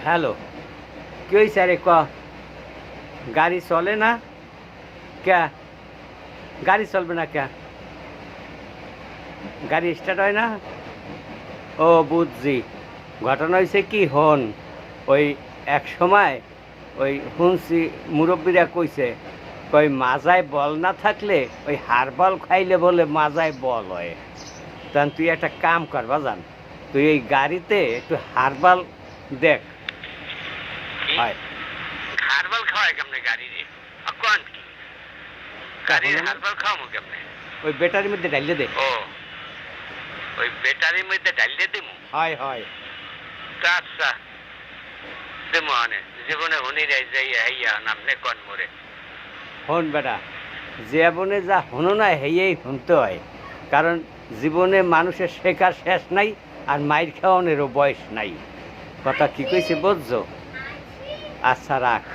Hello, কি হয়েছে রে? গাড়ি চলে না ক্যা? গাড়ি চলবে না ক্যা? গাড়ি স্টার্ট হয় না? ও বুঝছি। ঘটনা হয়েছে কি হন, ওই এক সময় ওই শুনছি মুরব্বীরা কইছে, কই মাজায় বল না থাকলে ওই হারবাল খাইলে বলে মাজায় বল হয়। তখন তুই একটা কাম কর বাজান, তুই এই গাড়িতে একটু হারবাল দেখ। হয় হারবাল খাওয়ায় কেমনে গাড়ি রে? কোন কি গাড়ির হারবাল খাওয়াবো কেমনে? ওই ব্যাটারির মধ্যে ঢালিয়ে দে। ও ওই ব্যাটারির মধ্যে ঢালিয়ে দেবো? হয় হয়। আচ্ছা দেবো আনে জীবনে হনি যাই হাইয়া নামনে কন মরে। হন বেটা, জীবনে যা হনো না হেয়েই শুনতে হয়, কারণ জীবনে মানুষের শেখার শেষ নাই, আর মাইর খাওয়ানোরও বয়স নাই। কথা কি কইছে বুঝছো? আচ্ছা রাখ।